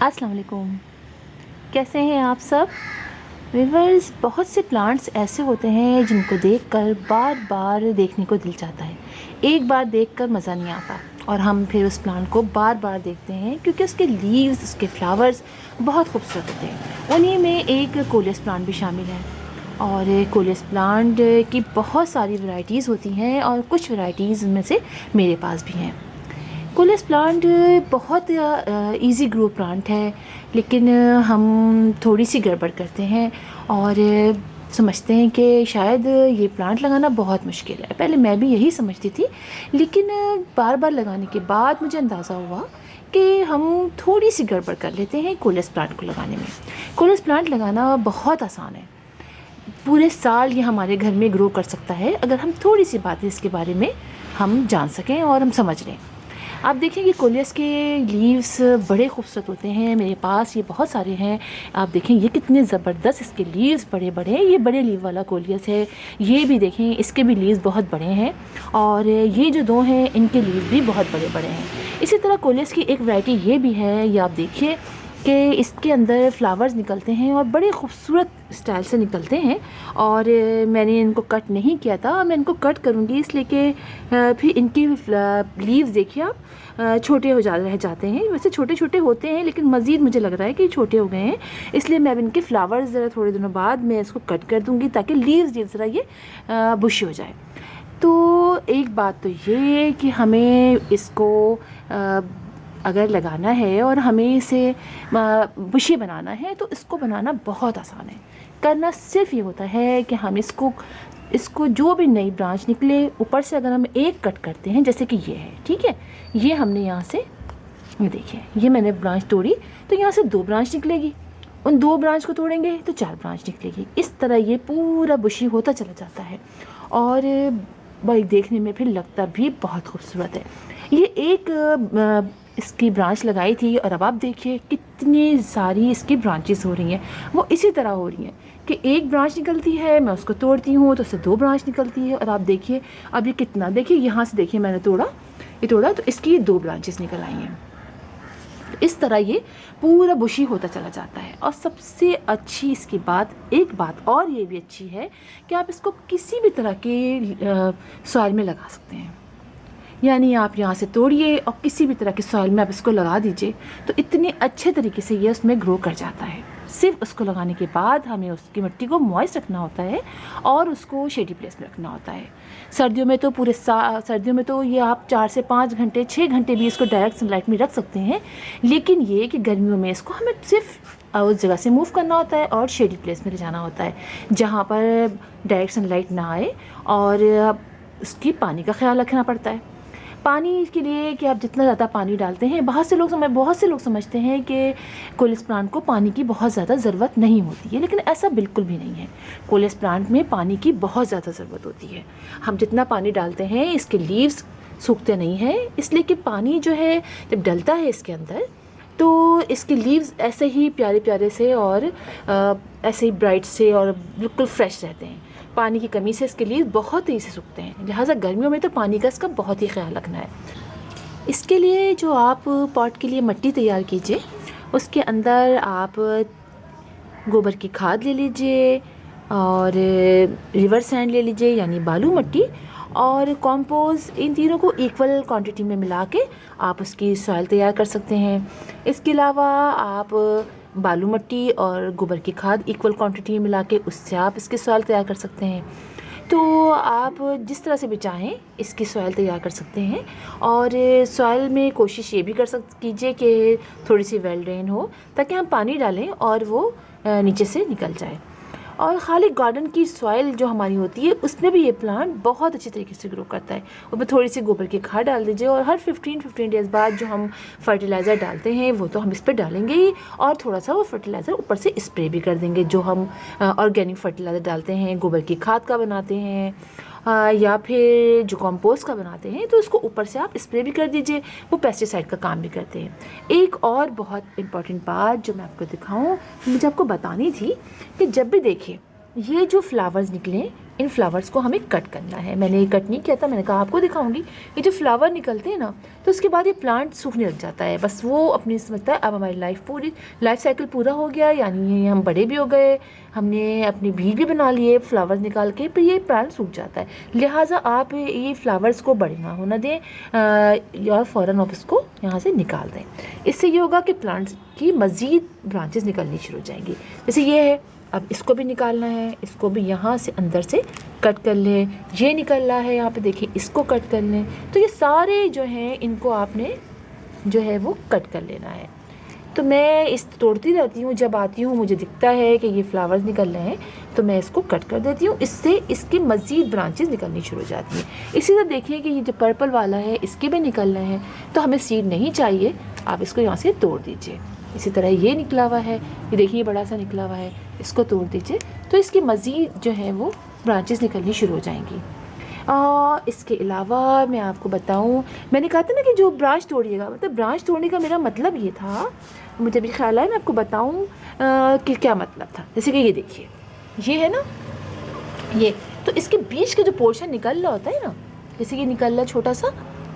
अस्सलाम वालेकुम। कैसे हैं आप सब व्यूअर्स। बहुत से प्लांट्स ऐसे होते हैं जिनको देखकर बार बार देखने को दिल चाहता है। एक बार देखकर मज़ा नहीं आता और हम फिर उस प्लांट को बार बार देखते हैं क्योंकि उसके लीव्स, उसके फ्लावर्स बहुत खूबसूरत होते हैं। उन्हीं में एक कोलियस प्लांट भी शामिल है। और कोलियस प्लांट की बहुत सारी वैरायटीज़ होती हैं और कुछ वैरायटीज़ में से मेरे पास भी हैं। कोलियस प्लांट बहुत इजी ग्रो प्लांट है, लेकिन हम थोड़ी सी गड़बड़ करते हैं और समझते हैं कि शायद ये प्लांट लगाना बहुत मुश्किल है। पहले मैं भी यही समझती थी, लेकिन बार बार लगाने के बाद मुझे अंदाज़ा हुआ कि हम थोड़ी सी गड़बड़ कर लेते हैं कोलियस प्लांट को लगाने में। कोलियस प्लांट लगाना बहुत आसान है। पूरे साल ये हमारे घर में ग्रो कर सकता है अगर हम थोड़ी सी बातें इसके बारे में हम जान सकें और हम समझ लें। आप देखेंगे कोलियस के लीव्स बड़े खूबसूरत होते हैं। मेरे पास ये बहुत सारे हैं। आप देखें ये कितने ज़बरदस्त इसके लीव्स बड़े बड़े हैं। ये बड़े लीव वाला कोलियस है। ये भी देखें, इसके भी लीव्स बहुत बड़े हैं और ये जो दो हैं इनके लीव्स भी बहुत बड़े बड़े हैं। इसी तरह कोलियस की एक वैरायटी ये भी है, ये आप देखिए कि इसके अंदर फ्लावर्स निकलते हैं और बड़े खूबसूरत स्टाइल से निकलते हैं। और मैंने इनको कट नहीं किया था, मैं इनको कट करूँगी इसलिए कि फिर इनकी लीव्स देखिए आप छोटे हो रह जाते हैं। वैसे छोटे छोटे होते हैं लेकिन मज़ीद मुझे लग रहा है कि छोटे हो गए हैं, इसलिए मैं अब इनके फ्लावर्स ज़रा थोड़े दिनों बाद मैं इसको कट कर दूँगी ताकि लीव्स ज़रा ये बुशी हो जाए। तो एक बात तो ये कि हमें इसको अगर लगाना है और हमें इसे बुशी बनाना है तो इसको बनाना बहुत आसान है। करना सिर्फ ये होता है कि हम इसको जो भी नई ब्रांच निकले ऊपर से अगर हम एक कट करते हैं, जैसे कि ये है, ठीक है, ये हमने यहाँ से, ये देखिए, ये मैंने ब्रांच तोड़ी तो यहाँ से 2 ब्रांच निकलेगी। उन 2 ब्रांच को तोड़ेंगे तो 4 ब्रांच निकलेगी। इस तरह ये पूरा बुशी होता चला जाता है और भाई देखने में फिर लगता भी बहुत खूबसूरत है। ये एक इसकी ब्रांच लगाई थी और अब आप देखिए कितनी सारी इसकी ब्रांचेस हो रही हैं। वो इसी तरह हो रही हैं कि एक ब्रांच निकलती है, मैं उसको तोड़ती हूँ तो उससे 2 ब्रांच निकलती है। और आप देखिए अब ये कितना, देखिए यहाँ से देखिए मैंने तोड़ा तो इसकी 2 ब्रांचेस निकल आई हैं। इस तरह ये पूरा बुशी होता चला जाता है। और सबसे अच्छी इसकी एक बात और ये भी अच्छी है कि आप इसको किसी भी तरह के सॉइल में लगा सकते हैं। यानी आप यहाँ से तोड़िए और किसी भी तरह के सॉइल में आप इसको लगा दीजिए तो इतने अच्छे तरीके से ये उसमें ग्रो कर जाता है। सिर्फ उसको लगाने के बाद हमें उसकी मिट्टी को मॉइस्ट रखना होता है और उसको शेडी प्लेस में रखना होता है। सर्दियों में तो सर्दियों में तो ये आप 4 से 5 घंटे 6 घंटे भी इसको डायरेक्ट सनलाइट में रख सकते हैं। लेकिन ये कि गर्मियों में इसको हमें सिर्फ उस जगह से मूव करना होता है और शेडी प्लेस में ले जाना होता है जहाँ पर डायरेक्ट सनलाइट ना आए। और उसकी पानी का ख्याल रखना पड़ता है। पानी के लिए कि आप जितना ज़्यादा पानी डालते हैं, बहुत से लोग समझते हैं कि कोलियस प्लांट को पानी की बहुत ज़्यादा ज़रूरत नहीं होती है, लेकिन ऐसा बिल्कुल भी नहीं है। कोलियस प्लांट में पानी की बहुत ज़्यादा ज़रूरत होती है। हम जितना पानी डालते हैं इसके लीव्स सूखते नहीं हैं, इसलिए कि पानी जो है जब डलता है इसके अंदर तो इसके लीव्स ऐसे ही प्यारे प्यारे से और ऐसे ही ब्राइट से और बिल्कुल फ्रेश रहते हैं। पानी की कमी से इसके लीव्स बहुत तेज़ी से सूखते हैं, लिहाजा गर्मियों में तो पानी का इसका बहुत ही ख्याल रखना है। इसके लिए जो आप पॉट के लिए मिट्टी तैयार कीजिए, उसके अंदर आप गोबर की खाद ले लीजिए और रिवर सैंड ले लीजिए यानी बालू मिट्टी और कंपोस्ट, इन तीनों को इक्वल क्वांटिटी में मिला के आप उसकी सॉइल तैयार कर सकते हैं। इसके अलावा आप बालू मिट्टी और गोबर की खाद इक्वल क्वांटिटी में मिला के उससे आप इसकी सॉइल तैयार कर सकते हैं। तो आप जिस तरह से भी चाहें इसकी सॉइल तैयार कर सकते हैं। और सॉइल में कोशिश ये भी कीजिए कि थोड़ी सी वेल ड्रेन हो ताकि हम पानी डालें और वो नीचे से निकल जाए। और खाली गार्डन की सॉइल जो हमारी होती है उसमें भी ये प्लांट बहुत अच्छी तरीके से ग्रो करता है। उसमें थोड़ी सी गोबर की खाद डाल दीजिए और हर 15 डेज़ बाद जो हम फर्टिलाइज़र डालते हैं वो तो हम इस पर डालेंगे ही, और थोड़ा सा वो फर्टिलाइज़र ऊपर से स्प्रे भी कर देंगे। जो हम ऑर्गेनिक फर्टिलाइज़र डालते हैं, गोबर की खाद का बनाते हैं या फिर जो कंपोस्ट का बनाते हैं, तो उसको ऊपर से आप स्प्रे भी कर दीजिए, वो पेस्टिसाइड का काम भी करते हैं। एक और बहुत इम्पॉर्टेंट बात जो मैं आपको दिखाऊं, मुझे आपको बतानी थी कि जब भी देखिए ये जो फ्लावर्स निकलें इन फ्लावर्स को हमें कट करना है। मैंने ये कट नहीं किया था, मैंने कहा आपको दिखाऊंगी। ये जो फ्लावर निकलते हैं ना, तो उसके बाद ये प्लांट सूखने लग जाता है, बस वो अपनी समझता है अब हमारी लाइफ साइकिल पूरा हो गया, यानी हम बड़े भी हो गए, हमने अपने बीज भी बना लिए फ्लावर्स निकाल के, पर ये प्लांट सूख जाता है। लिहाजा आप ये फ्लावर्स को बड़े ना होना दें या फ़ौरन आप इसको यहाँ से निकाल दें। इससे ये होगा कि प्लांट्स की मज़ीद ब्रांचेस निकलनी शुरू हो जाएंगी। जैसे ये है, अब इसको भी निकालना है, इसको भी यहाँ से अंदर से कट कर लें। ये निकल रहा है यहाँ पे देखिए, इसको कट कर लें। तो ये सारे जो हैं इनको आपने जो है वो कट कर लेना है। तो मैं इस तोड़ती रहती हूँ, जब आती हूँ मुझे दिखता है कि ये फ्लावर्स निकल रहे हैं तो मैं इसको कट कर देती हूँ, इससे इसकी मज़ीद ब्रांचेस निकलनी शुरू हो जाती हैं। इसी तरह देखिए कि ये जो पर्पल वाला है इसके भी निकल रहे हैं, तो हमें सीड नहीं चाहिए, आप इसको यहाँ से तोड़ दीजिए। इसी तरह ये निकला हुआ है, ये देखिए बड़ा सा निकला हुआ है, इसको तोड़ दीजिए, तो इसकी मज़ीद जो है वो ब्रांचेस निकलनी शुरू हो जाएंगी। इसके अलावा मैं आपको बताऊं, मैंने कहा था ना कि जो ब्रांच तोड़िएगा, मतलब ब्रांच तोड़ने का मेरा मतलब ये था, मुझे भी ख्याल है मैं आपको बताऊं कि क्या मतलब था। जैसे कि ये देखिए, ये है ना, ये तो इसके बीच का जो पोर्शन निकल रहा होता है ना, जैसे ये निकल रहा छोटा सा,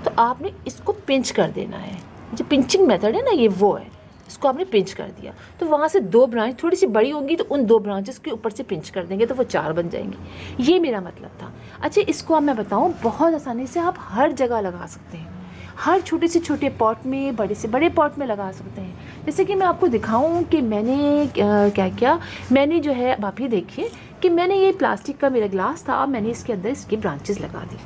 तो आपने इसको पिंच कर देना है। जो पिंचिंग मेथड है ना, ये वो है, इसको आपने पिंच कर दिया तो वहाँ से 2 ब्रांच थोड़ी सी बड़ी होंगी, तो उन 2 ब्रांचेस के ऊपर से पिंच कर देंगे तो वो 4 बन जाएंगी। ये मेरा मतलब था। अच्छा, इसको अब मैं बताऊँ, बहुत आसानी से आप हर जगह लगा सकते हैं, हर छोटे से छोटे पॉट में, बड़े से बड़े पॉट में लगा सकते हैं। जैसे कि मैं आपको दिखाऊं कि मैंने क्या किया, मैंने जो है, अब आप ये देखिए कि मैंने ये प्लास्टिक का मेरा ग्लास था, मैंने इसके अंदर इसकी ब्रांचेस लगा दी,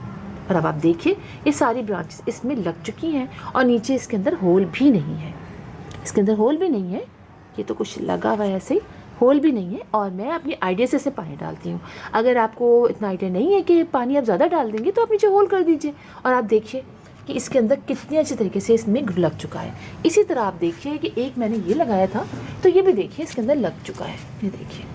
और अब आप देखिए ये सारी ब्रांचेस इसमें लग चुकी हैं, और नीचे इसके अंदर होल भी नहीं है, इसके अंदर होल भी नहीं है, ये तो कुछ लगा हुआ है ऐसे ही, होल भी नहीं है। और मैं अपनी आइडिया से पानी डालती हूँ। अगर आपको इतना आइडिया नहीं है कि पानी आप ज़्यादा डाल देंगे तो आप नीचे होल कर दीजिए, और आप देखिए कि इसके अंदर कितने अच्छे तरीके से इसमें लग चुका है। इसी तरह आप देखिए कि एक मैंने ये लगाया था, तो ये भी देखिए इसके अंदर लग चुका है, ये देखिए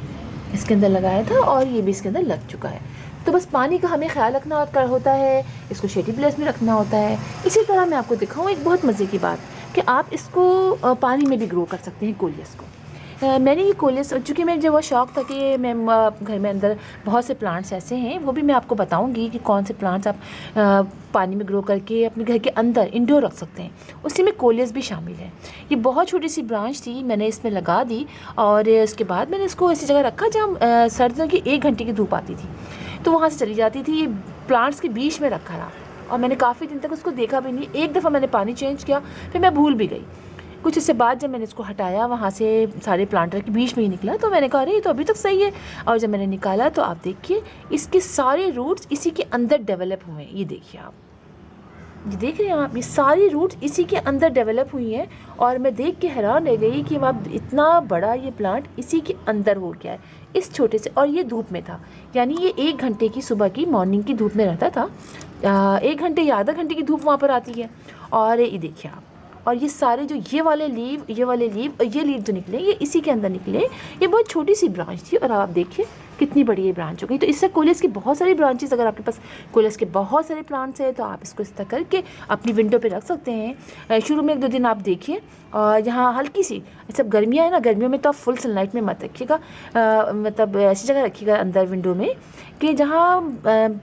इसके अंदर लगाया था और ये भी इसके अंदर लग चुका है। तो बस पानी का हमें ख्याल रखना होता है, इसको शेडी प्लेस में रखना होता है। इसी तरह मैं आपको दिखाऊँ एक बहुत मज़े की बात, कि आप इसको पानी में भी ग्रो कर सकते हैं, कोलियस को। मैंने ये कोलियस, चूँकि मैं जो वो शौक़ था कि मैं घर में अंदर बहुत से प्लांट्स ऐसे हैं, वो भी मैं आपको बताऊंगी कि कौन से प्लांट्स आप पानी में ग्रो करके अपने घर के अंदर इंडोर रख सकते हैं। उसी में कोलियस भी शामिल है। ये बहुत छोटी सी ब्रांच थी, मैंने इसमें लगा दी, और उसके बाद मैंने इसको ऐसी जगह रखा जहाँ सर्दियों की 1 घंटे की धूप आती थी, तो वहाँ से चली जाती थी। ये प्लांट्स के बीच में रखा रहा, और मैंने काफ़ी दिन तक उसको देखा भी नहीं। एक दफ़ा मैंने पानी चेंज किया, फिर मैं भूल भी गई। कुछ इससे बाद जब मैंने इसको हटाया, वहाँ से सारे प्लांटर के बीच में ही निकला, तो मैंने कहा अरे ये तो अभी तक सही है। और जब मैंने निकाला तो आप देखिए इसके सारे रूट्स इसी के अंदर डेवलप हुए हैं। ये देखिए आप, ये देख रहे हैं आप, ये सारी रूट्स इसी के अंदर डेवलप हुई हैं। और मैं देख के हैरान रह गई कि अब इतना बड़ा ये प्लांट इसी के अंदर हो गया है, इस छोटे से। और ये धूप में था, यानी ये 1 घंटे की सुबह की मॉर्निंग की धूप में रहता था। 1 घंटे या आधा घंटे की धूप वहाँ पर आती है। और ये देखिए आप, और ये सारे जो ये वाले लीव और ये लीव जो निकले, ये इसी के अंदर निकले। ये बहुत छोटी सी ब्रांच थी, और आप देखिए कितनी बड़ी ये ब्रांच हो गई। तो इससे कोलियस की बहुत सारी ब्रांचेस, अगर आपके पास कोलियस के बहुत सारे प्लांट्स हैं तो आप इसको इस तरह करके अपनी विंडो पे रख सकते हैं। शुरू में 1-2 दिन आप देखिए, और यहाँ हल्की सी, सब गर्मियाँ है ना, गर्मियों में तो आप फुल सनलाइट में मत रखिएगा, मतलब ऐसी जगह रखिएगा अंदर विंडो में कि जहाँ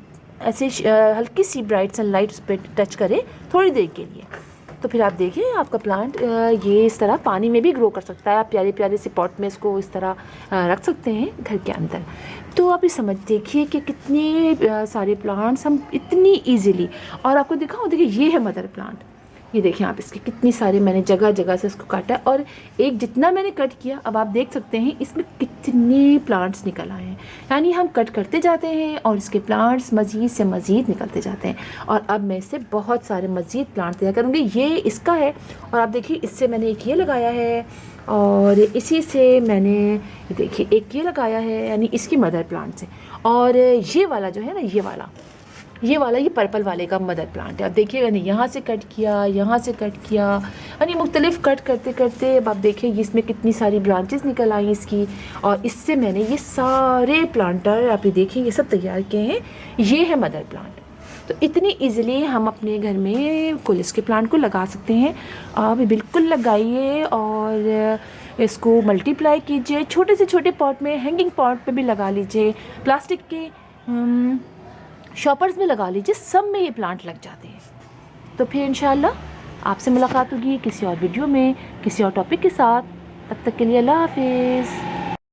ऐसे हल्की सी ब्राइट सनलाइट उस पर टच करे थोड़ी देर के लिए। तो फिर आप देखिए आपका प्लांट ये इस तरह पानी में भी ग्रो कर सकता है। आप प्यारे प्यारे से पॉट में इसको इस तरह रख सकते हैं घर के अंदर। तो आप ये समझ देखिए कि कितने सारे प्लांट्स हम इतनी इजीली, और आपको दिखाऊं, देखिए ये है मदर प्लांट, ये देखिए आप, इसके कितनी सारे मैंने जगह जगह से इसको काटा, और एक जितना मैंने कट किया, अब आप देख सकते हैं इसमें कितने प्लांट्स निकल आए हैं। यानी हम कट करते जाते हैं और इसके प्लांट्स मज़ीद से मज़ीद निकलते जाते हैं। और अब मैं इससे बहुत सारे मज़ीद प्लांट तैयार करूँगी। ये इसका है, और आप देखिए इससे मैंने एक ये लगाया है, और इसी से मैंने देखिए एक ये लगाया है, यानी इसकी मदर प्लांट से। और ये वाला जो है ना, ये पर्पल वाले का मदर प्लांट है। अब देखिए मैंने यहाँ से कट किया, यहाँ से कट किया, यानी मुख्तलिफ कट करते करते अब आप देखिए इसमें कितनी सारी ब्रांचेस निकल आई इसकी। और इससे मैंने ये सारे प्लांटर आप ये देखिए ये सब तैयार किए हैं। ये है मदर प्लांट। तो इतनी इजीली हम अपने घर में कोलियस के प्लांट को लगा सकते हैं। आप बिल्कुल लगाइए और इसको मल्टीप्लाई कीजिए। छोटे से छोटे पॉट में, हैंगिंग पॉट पे भी लगा लीजिए, प्लास्टिक के शॉपर्स में लगा लीजिए, सब में ये प्लांट लग जाते हैं। तो फिर इंशाल्लाह आपसे मुलाकात होगी किसी और वीडियो में किसी और टॉपिक के साथ। तब तक के लिए अल्लाह हाफिज़।